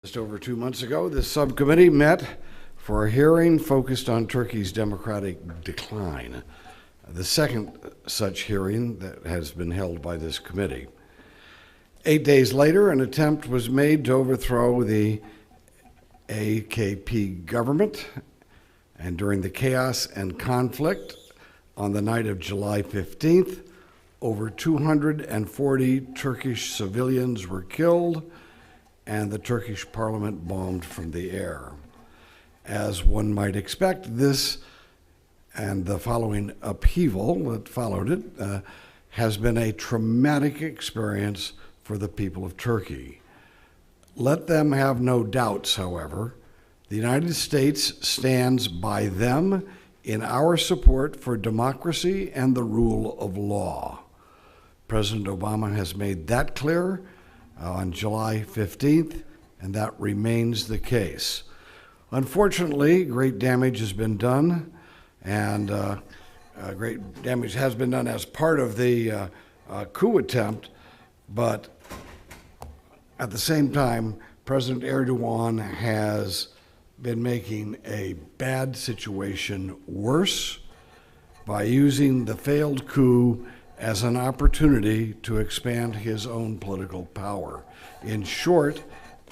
Just over 2 months ago, this subcommittee met for a hearing focused on Turkey's democratic decline, the second such hearing that has been held by this committee. 8 days later, an attempt was made to overthrow the AKP government, and during the chaos and conflict on the night of July 15th, over 240 Turkish civilians were killed, and the Turkish parliament bombed from the air. As one might expect, this and the following upheaval that followed it has been a traumatic experience for the people of Turkey. Let them have no doubts, however, the United States stands by them in our support for democracy and the rule of law. President Obama has made that clear on July 15th, and that remains the case. Unfortunately, great damage has been done, and great damage has been done as part of the coup attempt, but at the same time, President Erdoğan has been making a bad situation worse by using the failed coup as an opportunity to expand his own political power. In short,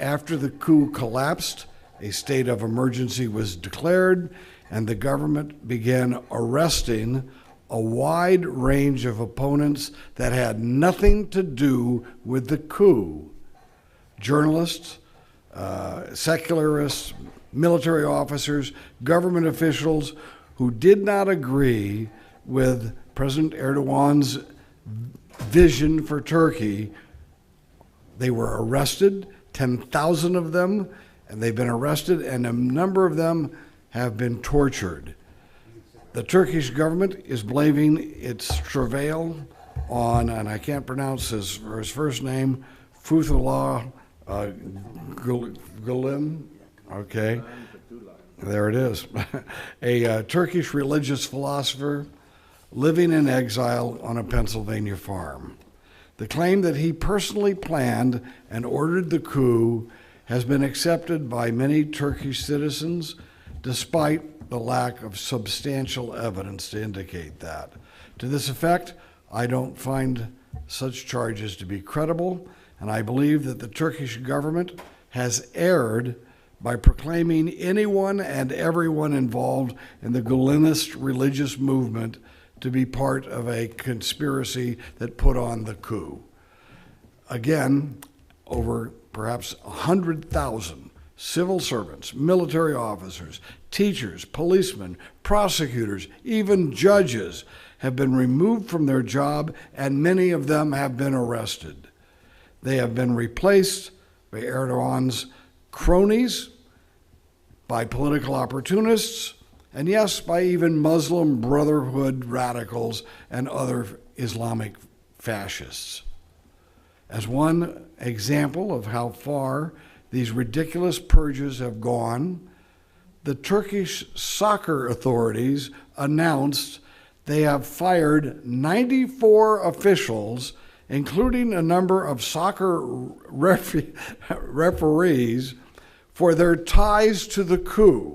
after the coup collapsed, a state of emergency was declared, and the government began arresting a wide range of opponents that had nothing to do with the coup. Journalists, secularists, military officers, government officials who did not agree with President Erdoğan's vision for Turkey, they were arrested, 10,000 of them, and they've been arrested, and a number of them have been tortured. The Turkish government is blaming its travail on, and I can't pronounce his first name, Fethullah Gülen, okay, there it is, a Turkish religious philosopher living in exile on a Pennsylvania farm. The claim that he personally planned and ordered the coup has been accepted by many Turkish citizens, despite the lack of substantial evidence to indicate that. To this effect, I don't find such charges to be credible, and I believe that the Turkish government has erred by proclaiming anyone and everyone involved in the Gülenist religious movement to be part of a conspiracy that put on the coup. Again, over perhaps 100,000 civil servants, military officers, teachers, policemen, prosecutors, even judges have been removed from their job, and many of them have been arrested. They have been replaced by Erdoğan's cronies, by political opportunists, and yes, by even Muslim Brotherhood radicals and other Islamic fascists. As one example of how far these ridiculous purges have gone, the Turkish soccer authorities announced they have fired 94 officials, including a number of soccer referees, for their ties to the coup.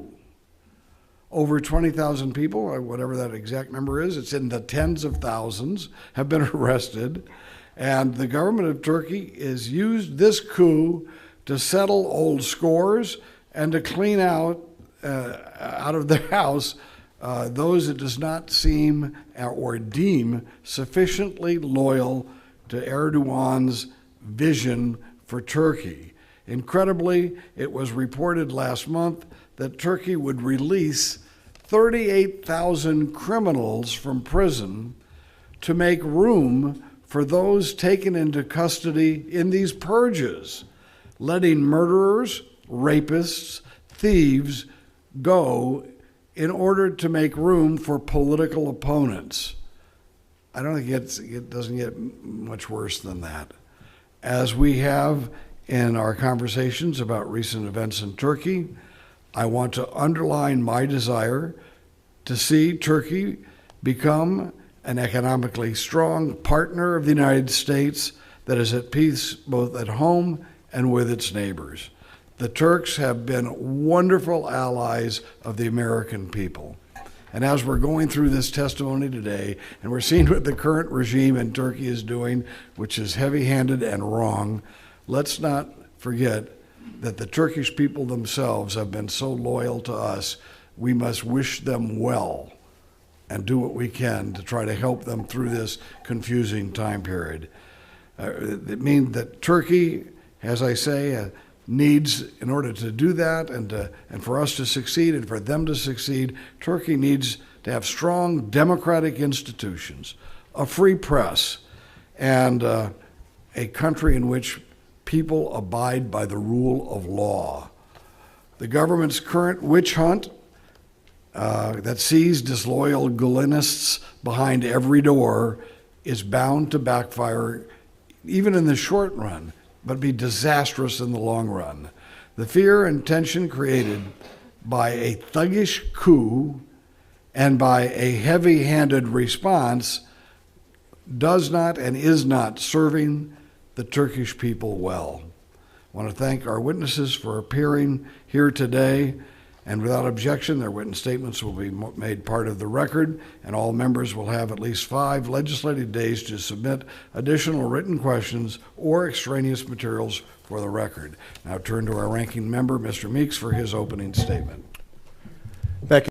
Over 20,000 people, or whatever that exact number is, it's in the tens of thousands, have been arrested. And the government of Turkey has used this coup to settle old scores and to clean out of their house those it does not seem or deem sufficiently loyal to Erdoğan's vision for Turkey. Incredibly, it was reported last month that Turkey would release 38,000 criminals from prison to make room for those taken into custody in these purges, letting murderers, rapists, thieves go in order to make room for political opponents. I don't think it doesn't get much worse than that. As we have in our conversations about recent events in Turkey, I want to underline my desire to see Turkey become an economically strong partner of the United States that is at peace both at home and with its neighbors. The Turks have been wonderful allies of the American people. And as we're going through this testimony today, and we're seeing what the current regime in Turkey is doing, which is heavy-handed and wrong, let's not forget that the Turkish people themselves have been so loyal to us. We must wish them well and do what we can to try to help them through this confusing time period. It means that Turkey, as I say, needs, in order to do that and for us to succeed and for them to succeed, Turkey needs to have strong democratic institutions, a free press, and a country in which people abide by the rule of law. The government's current witch hunt that sees disloyal Gulenists behind every door is bound to backfire, even in the short run, but be disastrous in the long run. The fear and tension created by a thuggish coup and by a heavy-handed response does not and is not serving the Turkish people well. I want to thank our witnesses for appearing here today, and without objection, their witness statements will be made part of the record, and all members will have at least 5 legislative days to submit additional written questions or extraneous materials for the record. Now turn to our ranking member, Mr. Meeks, for his opening statement. Thank you.